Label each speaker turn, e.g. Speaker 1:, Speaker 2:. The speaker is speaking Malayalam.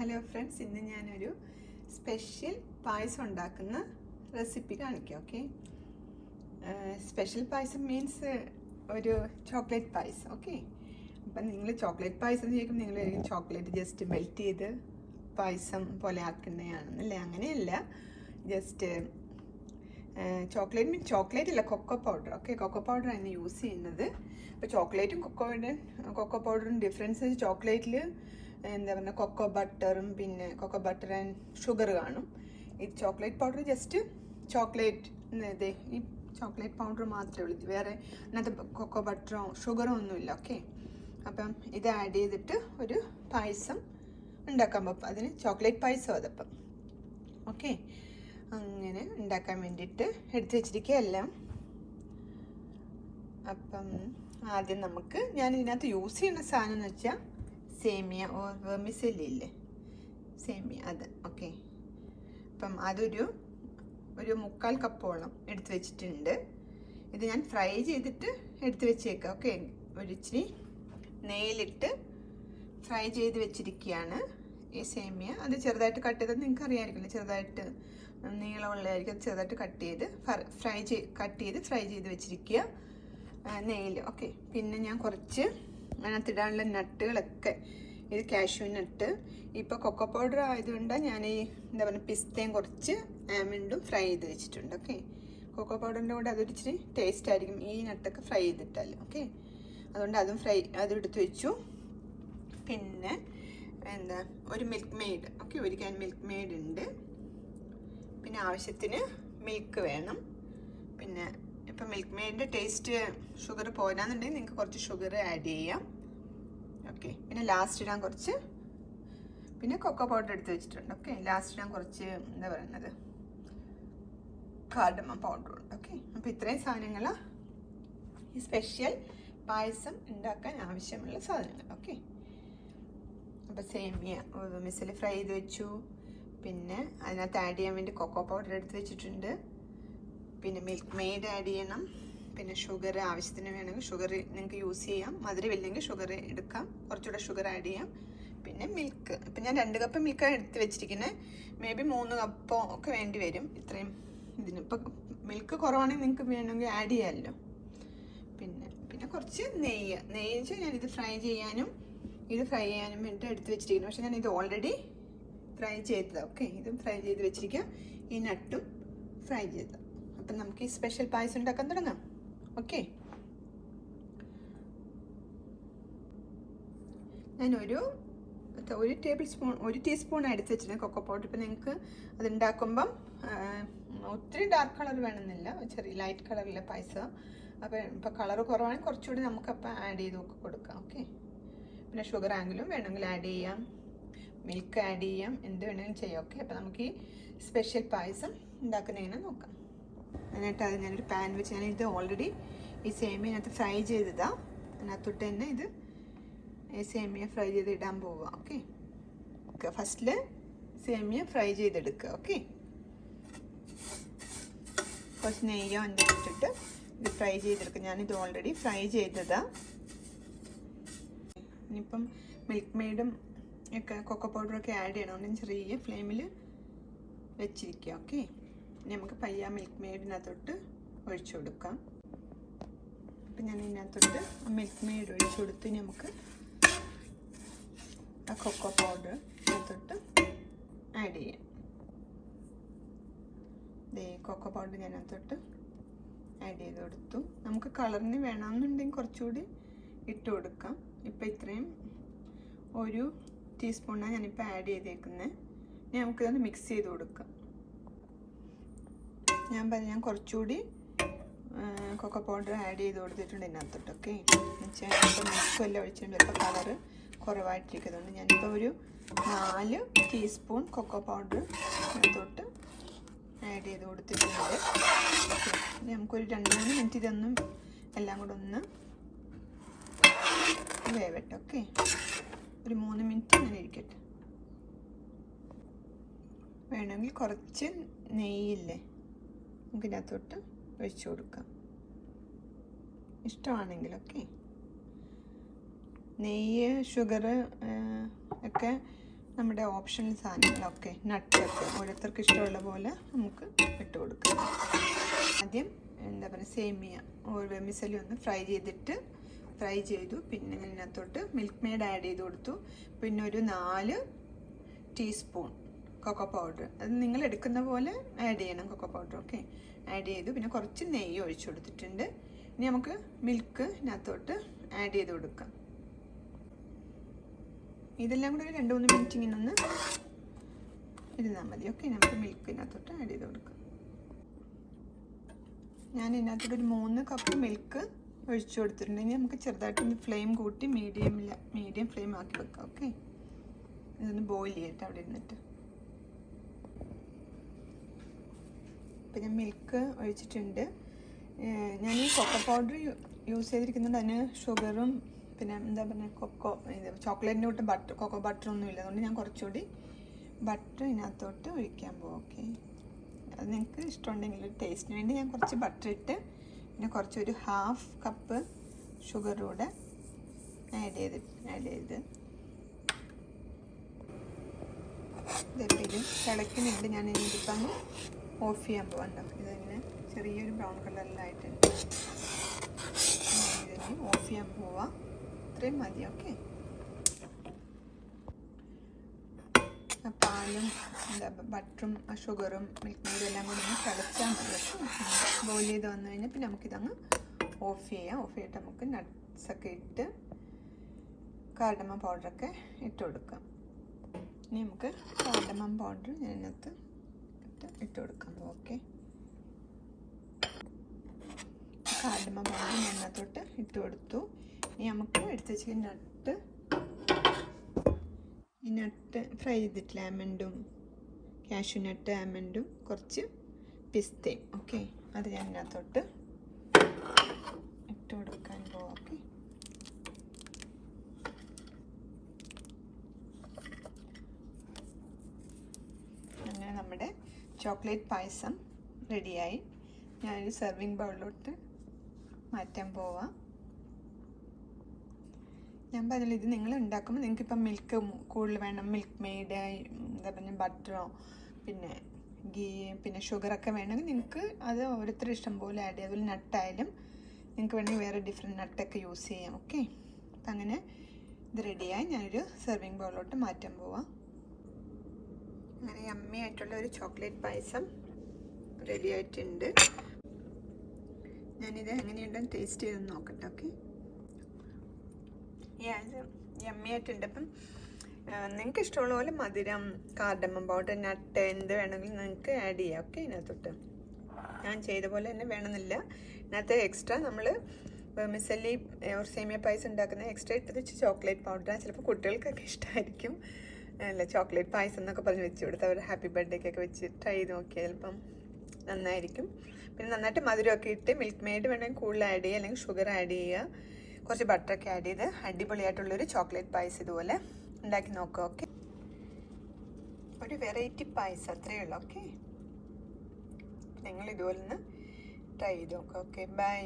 Speaker 1: ഹലോ ഫ്രണ്ട്സ്, ഇന്ന് ഞാനൊരു സ്പെഷ്യൽ പായസം ഉണ്ടാക്കുന്ന റെസിപ്പി കാണിക്കാം. ഓക്കെ, സ്പെഷ്യൽ പായസം മീൻസ് ഒരു ചോക്ലേറ്റ് പായസം. ഓക്കെ, അപ്പം നിങ്ങൾ ചോക്ലേറ്റ് പായസം എന്ന് ചോദിക്കുമ്പോൾ നിങ്ങൾ ചോക്ലേറ്റ് ജസ്റ്റ് മെൽറ്റ് ചെയ്ത് പായസം പോലെ ആക്കുന്നതാണെന്നല്ലേ? അങ്ങനെയല്ല, ജസ്റ്റ് ചോക്ലേറ്റ് മീൻസ് ചോക്ലേറ്റ് അല്ല, കൊക്കോ പൗഡർ. ഓക്കെ, കൊക്കോ പൗഡറാണ് യൂസ് ചെയ്യുന്നത്. അപ്പോൾ ചോക്ലേറ്റും കൊക്കോ പൗഡറും ഡിഫറൻസ് ചോക്ലേറ്റിൽ എന്താ പറയുക, കൊക്കോ ബട്ടറും പിന്നെ കൊക്കോ ബട്ടർ ആൻഡ് ഷുഗർ കാണും. ഈ ചോക്ലേറ്റ് പൗഡർ ജസ്റ്റ് ചോക്ലേറ്റ് ഈ ചോക്ലേറ്റ് പൗഡർ മാത്രമേ ഉള്ളൂ, വേറെ അതിനകത്ത് കൊക്കോ ബട്ടറോ ഷുഗറോ ഒന്നുമില്ല. ഓക്കെ, അപ്പം ഇത് ആഡ് ചെയ്തിട്ട് ഒരു പായസം ഉണ്ടാക്കാൻ പറ്റും. അതിന് ചോക്ലേറ്റ് പായസം അതപ്പം. ഓക്കെ, അങ്ങനെ ഉണ്ടാക്കാൻ വേണ്ടിയിട്ട് എടുത്ത് വെച്ചിരിക്കുക എല്ലാം. അപ്പം ആദ്യം ഞാൻ ഇതിനകത്ത് യൂസ് ചെയ്യുന്ന സാധനം എന്ന് വെച്ചാൽ സേമിയ വെർമിസെല്ലി ഇല്ലേ, സേമിയ അത്. ഓക്കെ, അപ്പം അതൊരു 3/4 കപ്പോളം എടുത്ത് വെച്ചിട്ടുണ്ട്. ഇത് ഞാൻ ഫ്രൈ ചെയ്തിട്ട് എടുത്ത് വെച്ചേക്കാം. ഓക്കെ, ഒരിച്ചിരി നെയ്യിലിട്ട് ഫ്രൈ ചെയ്ത് വെച്ചിരിക്കുകയാണ് ഈ സേമിയ. അത് ചെറുതായിട്ട് കട്ട് ചെയ്തത് നിങ്ങൾക്ക് അറിയാമായിരിക്കില്ല, ചെറുതായിട്ട് നീളമുള്ളതായിരിക്കും. അത് ചെറുതായിട്ട് കട്ട് ചെയ്ത് ഫ്രൈ ചെയ്ത് വെച്ചിരിക്കുക നെയ്യിൽ. ഓക്കെ, പിന്നെ ഞാൻ കുറച്ച് അതിനകത്തിടാനുള്ള നട്ടുകളൊക്കെ, ഇത് കാഷ്യൂ നട്ട്. ഇപ്പോൾ കൊക്കോ പൗഡർ ആയതുകൊണ്ട് ഞാൻ ഈ എന്താ പറയുക, പിസ്തയും കുറച്ച് ആൽമണ്ടും ഫ്രൈ ചെയ്ത് വെച്ചിട്ടുണ്ട്. ഓക്കെ, കൊക്കോ പൗഡറിൻ്റെ കൂടെ അതൊരിച്ചിരി ടേസ്റ്റ് ആയിരിക്കും ഈ നട്ടൊക്കെ ഫ്രൈ ചെയ്തിട്ടല്ല. ഓക്കെ, അതുകൊണ്ട് അതും എടുത്ത് വെച്ചു. പിന്നെ ഒരു മിൽക്ക് മെയ്ഡ്. ഓക്കെ, ഒരു ക്യാൻ മിൽക്ക് മെയ്ഡ് ഉണ്ട്. പിന്നെ ആവശ്യത്തിന് മിൽക്ക് വേണം. പിന്നെ ഇപ്പം മിൽക്ക് മെയ്ഡിൻ്റെ ടേസ്റ്റ് ഷുഗർ പോരാന്നുണ്ടെങ്കിൽ നിങ്ങൾക്ക് കുറച്ച് ഷുഗർ ആഡ് ചെയ്യാം. ഓക്കെ, പിന്നെ ലാസ്റ്റ് ഇടാൻ കുറച്ച്, പിന്നെ കൊക്കോ പൗഡർ എടുത്ത് വെച്ചിട്ടുണ്ട്. ഓക്കെ, ലാസ്റ്റ് ഇടാൻ കുറച്ച് എന്താ പറയുന്നത്, കാർഡമം പൗഡർ ഉണ്ട്. ഓക്കെ, അപ്പോൾ ഇത്രയും സാധനങ്ങൾ ഈ സ്പെഷ്യൽ പായസം ഉണ്ടാക്കാൻ ആവശ്യമുള്ള സാധനങ്ങൾ. ഓക്കെ, അപ്പോൾ സേമിയ മിക്സിയിൽ ഫ്രൈ ചെയ്ത് വെച്ചു. പിന്നെ അതിനകത്ത് ആഡ് ചെയ്യാൻ വേണ്ടി കൊക്കോ പൗഡർ എടുത്ത് വെച്ചിട്ടുണ്ട്. പിന്നെ മിൽക്ക് മെയ്ഡ് ആഡ് ചെയ്യണം. പിന്നെ ഷുഗർ ആവശ്യത്തിന് വേണമെങ്കിൽ ഷുഗർ നിങ്ങൾക്ക് യൂസ് ചെയ്യാം, മധുരമില്ലെങ്കിൽ ഷുഗർ എടുക്കാം, കുറച്ചുകൂടെ ഷുഗർ ആഡ് ചെയ്യാം. പിന്നെ മിൽക്ക്, ഇപ്പം ഞാൻ 2 കപ്പ് മിൽക്കാണ് എടുത്ത് വെച്ചിരിക്കുന്നത്. മേ ബി 3 കപ്പോ ഒക്കെ വേണ്ടി വരും ഇത്രയും ഇതിന്. ഇപ്പം മിൽക്ക് കുറവാണെങ്കിൽ നിങ്ങൾക്ക് വേണമെങ്കിൽ ആഡ് ചെയ്യാമല്ലോ. പിന്നെ കുറച്ച് നെയ്യ് വെച്ചാൽ ഞാനിത് ഫ്രൈ ചെയ്യാനും വേണ്ടി എടുത്ത് വെച്ചിരിക്കുന്നു. പക്ഷെ ഞാൻ ഇത് ഓൾറെഡി ഫ്രൈ ചെയ്തതാണ്. ഓക്കെ, ഇതും ഫ്രൈ ചെയ്ത് വെച്ചിരിക്കുക, ഈ നട്ടും ഫ്രൈ ചെയ്തത്. അപ്പം നമുക്ക് ഈ സ്പെഷ്യൽ പായസം ഉണ്ടാക്കാൻ തുടങ്ങാം. ഓക്കെ, ഞാൻ ഒരു ടീസ്പൂൺ എടുത്ത് വെച്ചിട്ടുണ്ട് കൊക്കോ പൗഡർ. ഇപ്പം നിങ്ങൾക്ക് അത് ഉണ്ടാക്കുമ്പം ഒത്തിരി ഡാർക്ക് കളർ വേണമെന്നില്ല, ചെറിയ ലൈറ്റ് കളറിലെ പായസം. അപ്പം ഇപ്പം കളർ കുറവാണെങ്കിൽ കുറച്ചുകൂടി നമുക്കപ്പം ആഡ് ചെയ്ത് കൊടുക്കാം. ഓക്കെ, പിന്നെ ഷുഗർ ആണെങ്കിലും വേണമെങ്കിൽ ആഡ് ചെയ്യാം, മിൽക്ക് ആഡ് ചെയ്യാം, എന്ത് വേണമെങ്കിലും ചെയ്യാം. ഓക്കെ, അപ്പം നമുക്ക് ഈ സ്പെഷ്യൽ പായസം ഉണ്ടാക്കുന്നതിനെ നോക്കാം. എന്നിട്ട് അത് ഞാനൊരു പാൻ വെച്ച് ഇത് ഓൾറെഡി ഈ സേമിയനകത്ത് ഫ്രൈ ചെയ്തതാണ്. അതിനകത്തോട്ട് തന്നെ ഇത് സേമിയ ഫ്രൈ ചെയ്ത് ഇടാൻ പോവുക. ഓക്കെ, ഫസ്റ്റിൽ സേമിയ ഫ്രൈ ചെയ്തെടുക്കുക. ഓക്കെ, കുറച്ച് നെയ്യോ ഇട്ടിട്ട് ഇത് ഫ്രൈ ചെയ്തെടുക്കുക. ഞാനിത് ഓൾറെഡി ഫ്രൈ ചെയ്തതാണ്. ഇനിയിപ്പം മിൽക്ക് മെയ്ഡും ഒക്കെ കൊക്കോ പൗഡറൊക്കെ ആഡ് ചെയ്യണം. അതുകൊണ്ട് ചെറിയ ഫ്ലെയിമിൽ വെച്ചിരിക്കുക. ഓക്കെ, ഇനി നമുക്ക് പയ്യ മിൽക്ക് മെയ്ഡിനകത്തോട്ട് ഒഴിച്ചു കൊടുക്കാം. അപ്പം ഞാൻ ഇതിനകത്തോട്ട് ആ മിൽക്ക് മെയ്ഡ് ഒഴിച്ചു കൊടുത്ത് ഇനി നമുക്ക് ആ കൊക്കോ പൗഡർ ഇതിനകത്തോട്ട് ആഡ് ചെയ്യാം. കൊക്കോ പൗഡർ ഞാനകത്തോട്ട് ആഡ് ചെയ്ത് കൊടുത്തു. നമുക്ക് കളറിന് വേണമെന്നുണ്ടെങ്കിൽ കുറച്ചുകൂടി ഇട്ട് കൊടുക്കാം. ഇപ്പം ഇത്രയും 1 ടീസ്പൂണാണ് ഞാനിപ്പോൾ ആഡ് ചെയ്തേക്കുന്നത്. ഇനി നമുക്കിതൊന്ന് മിക്സ് ചെയ്ത് കൊടുക്കാം. ഞാൻ കുറച്ചുകൂടി കൊക്കോ പൗഡർ ആഡ് ചെയ്ത് കൊടുത്തിട്ടുണ്ട് ഇതിനകത്തോട്ട്. ഓക്കെ, ഇപ്പോൾ മിൽക്കും എല്ലാം ഒഴിച്ചിട്ടുണ്ട്. ഇപ്പോൾ കളറ് കുറവായിട്ടിരിക്കുന്നതുകൊണ്ട് ഞാനിപ്പോൾ ഒരു 4 ടീസ്പൂൺ കൊക്കോ പൗഡർ ഇതിനകത്തോട്ട് ആഡ് ചെയ്ത് കൊടുത്തിട്ടുണ്ട്. ഓക്കെ, നമുക്കൊരു 2-3 മിനിറ്റ് ഇതൊന്നും എല്ലാം കൂടെ ഒന്ന് വേവട്ടെ. ഓക്കെ, ഒരു 3 മിനിറ്റ് അങ്ങനെ ഇരിക്കട്ടെ. വേണമെങ്കിൽ കുറച്ച് നെയ്യില്ലേ നമുക്കിതിനകത്തോട്ട് ഒഴിച്ചു കൊടുക്കാം, ഇഷ്ടമാണെങ്കിൽ. ഓക്കെ, നെയ്യ് ഷുഗർ ഒക്കെ നമ്മുടെ ഓപ്ഷണൽ സാധനങ്ങളൊക്കെ നട്ട്സൊക്കെ ഓരോരുത്തർക്ക് ഇഷ്ടമുള്ള പോലെ നമുക്ക് ഇട്ട് കൊടുക്കാം. ആദ്യം എന്താ പറയുക സേമിയ വെർമിസെല്ലി ഒന്ന് ഫ്രൈ ചെയ്തു. പിന്നെ ഇതിനകത്തോട്ട് മിൽക്ക് മെയ്ഡ് ആഡ് ചെയ്ത് കൊടുത്തു. പിന്നെ ഒരു 4 ടീസ്പൂൺ കൊക്കോ പൗഡർ, അത് നിങ്ങൾ എടുക്കുന്ന പോലെ ആഡ് ചെയ്യണം കൊക്കോ പൗഡർ. ഓക്കെ, ആഡ് ചെയ്തു. പിന്നെ കുറച്ച് നെയ്യ് ഒഴിച്ചു കൊടുത്തിട്ടുണ്ട്. ഇനി നമുക്ക് മിൽക്ക് ഇതിനകത്തോട്ട് ആഡ് ചെയ്ത് കൊടുക്കാം. ഇതെല്ലാം കൂടെ ഒരു 2-3 മിനിറ്റ് ഇങ്ങനെ ഒന്ന് ഇരുന്നാൽ മതി. ഓക്കെ, നമുക്ക് മിൽക്ക് ഇതിനകത്തോട്ട് ആഡ് ചെയ്ത് കൊടുക്കാം. ഞാൻ ഇതിനകത്തോട്ട് ഒരു 3 കപ്പ് മിൽക്ക് ഒഴിച്ചു കൊടുത്തിട്ടുണ്ട്. ഇനി നമുക്ക് ചെറുതായിട്ടൊന്ന് ഫ്ലെയിം കൂട്ടി മീഡിയം ഫ്ലെയിം ആക്കി വെക്കാം. ഓക്കെ, ഇതൊന്ന് ബോയിൽ ചെയ്യട്ടെ അവിടെ ഇരുന്നിട്ട്. ഇപ്പം ഞാൻ മിൽക്ക് ഒഴിച്ചിട്ടുണ്ട്. ഞാൻ ഈ കൊക്കോ പൗഡർ യൂസ് ചെയ്തിരിക്കുന്നത് അതിന് ഷുഗറും പിന്നെ എന്താ പറയുക ചോക്ലേറ്റിൻ്റെ കൂട്ട് കൊക്കോ ബട്ടറൊന്നും ഇല്ല. അതുകൊണ്ട് ഞാൻ കുറച്ചുകൂടി ബട്ടർ ഇതിനകത്തോട്ട് ഒഴിക്കാൻ പോകും. ഓക്കെ, അത് നിങ്ങൾക്ക് ഇഷ്ടമുണ്ടെങ്കിൽ ഒരു ടേസ്റ്റിന് വേണ്ടി ഞാൻ കുറച്ച് ബട്ടർ ഇട്ട് പിന്നെ കുറച്ചൊരു 1/2 കപ്പ് ഷുഗറൂടെ ആഡ് ചെയ്ത് ഇതിപ്പോൾ ഇത് തിളയ്ക്കുന്നുണ്ട്. ഞാൻ ഇതിപ്പം ഓഫ് ചെയ്യാൻ പോകണ്ടോ. ഇതിങ്ങനെ ചെറിയൊരു ബ്രൗൺ കളറിലായിട്ടുണ്ട്. ഇതിന് ഓഫ് ചെയ്യാൻ പോവാം. ഇത്രയും മതി. ഓക്കെ, പാലും ബട്ടറും ഷുഗറും മിൽക്ക് മെയ്ഡും എല്ലാം കൂടി ഒന്ന് തിളച്ചാൽ മതി. ബോയിൽ ചെയ്ത് വന്നു കഴിഞ്ഞാൽ പിന്നെ നമുക്കിതങ്ങ് ഓഫ് ചെയ്യാം. ഓഫ് ചെയ്തിട്ട് നമുക്ക് നട്ട്സൊക്കെ ഇട്ട് കാർഡമം പൗഡറൊക്കെ ഇട്ട് കൊടുക്കാം. ഇനി നമുക്ക് കാർഡമം പൗഡർ ഇതിനകത്ത് ഇട്ട് കൊടുക്കാം. ഓക്കെ, കാർഡമം പൗഡർ ഇതിനകത്തോട്ട് ഇട്ട് കൊടുത്തു. ഇനി നമുക്ക് എടുത്ത് വെച്ച നട്ട് ഫ്രൈ ചെയ്തിട്ടില്ല, ആമൻഡും കാഷ്യൂ നട്ട് ആമൻഡും കുറച്ച് പിസ്തയും. ഓക്കെ, അത് ഞാൻ ഇതിനകത്തോട്ട് ഇട്ട് കൊടുക്കാൻ പോവാം. ഓക്കെ, അങ്ങനെ നമ്മുടെ ചോക്ലേറ്റ് പായസം റെഡിയായി. ഞാനൊരു സെർവിങ് ബൗളിലോട്ട് മാറ്റാൻ പോവാം. ഞാൻ പറഞ്ഞില്ല, ഇത് നിങ്ങൾ ഉണ്ടാക്കുമ്പോൾ നിങ്ങൾക്കിപ്പം മിൽക്ക് കൂടുതൽ വേണം, മിൽക്ക് മെയ്ഡ് എന്താ പറയുക ബട്ടറോ പിന്നെ ഗീ പിന്നെ ഷുഗറൊക്കെ വേണമെങ്കിൽ നിങ്ങൾക്ക് അത് ഓരോരുത്തരുടെ ഇഷ്ടം പോലെ ആഡ് ചെയ്യാം. അതുപോലെ നട്ടായാലും നിങ്ങൾക്ക് വേണമെങ്കിൽ വേറെ ഡിഫറെൻറ്റ് നട്ടൊക്കെ യൂസ് ചെയ്യാം. ഓക്കെ, അപ്പം അങ്ങനെ ഇത് റെഡിയായി. ഞാനൊരു സെർവിങ് ബൗളിലോട്ട് മാറ്റാൻ പോവാം. അങ്ങനെ യമ്മി ആയിട്ടുള്ള ഒരു ചോക്ലേറ്റ് പായസം റെഡി ആയിട്ടുണ്ട്. ഞാനിത് എങ്ങനെയുണ്ടെന്ന് ടേസ്റ്റ് ചെയ്ത് നോക്കട്ടെ. ഓക്കെ, യമ്മി ആയിട്ടുണ്ട്. അപ്പം നിങ്ങൾക്ക് ഇഷ്ടമുള്ള പോലെ മധുരം, കാർഡമം പൗഡർ, നട്ട് എന്ത് വേണമെങ്കിലും നിങ്ങൾക്ക് ആഡ് ചെയ്യാം. ഓക്കെ, ഇതിനകത്തോട്ട് ഞാൻ ചെയ്ത പോലെ തന്നെ വേണമെന്നില്ല. ഇതിനകത്ത് എക്സ്ട്രാ നമ്മൾ വെർമിസെല്ലി സേമിയ പായസം ഉണ്ടാക്കുന്ന എക്സ്ട്രാ ഇട്ടത് വെച്ച് ചോക്ലേറ്റ് പൗഡറാണ്. ചിലപ്പോൾ കുട്ടികൾക്കൊക്കെ ഇഷ്ടമായിരിക്കും. അല്ല, ചോക്ലേറ്റ് പായസം എന്നൊക്കെ പറഞ്ഞ് വെച്ച് കൊടുത്ത് അവർ ഹാപ്പി ബർത്ത്ഡേക്കൊക്കെ വെച്ച് ട്രൈ ചെയ്ത് നോക്കിയാൽ ചിലപ്പം നന്നായിരിക്കും. പിന്നെ നന്നായിട്ട് മധുരമൊക്കെ ഇട്ട് മിൽക്ക് മെയ്ഡ് വേണമെങ്കിൽ കൂടുതൽ ആഡ് ചെയ്യുക, അല്ലെങ്കിൽ ഷുഗർ ആഡ് ചെയ്യുക, കുറച്ച് ബട്ടറൊക്കെ ആഡ് ചെയ്ത് അടിപൊളിയായിട്ടുള്ളൊരു ചോക്ലേറ്റ് പായസം ഇതുപോലെ ഉണ്ടാക്കി നോക്കുക. ഓക്കെ, ഒരു വെറൈറ്റി പായസം അത്രയേ ഉള്ളൂ. ഓക്കെ, നിങ്ങൾ ഇതുപോലെ ഒന്ന് ട്രൈ ചെയ്ത് നോക്കുക. Okay, by.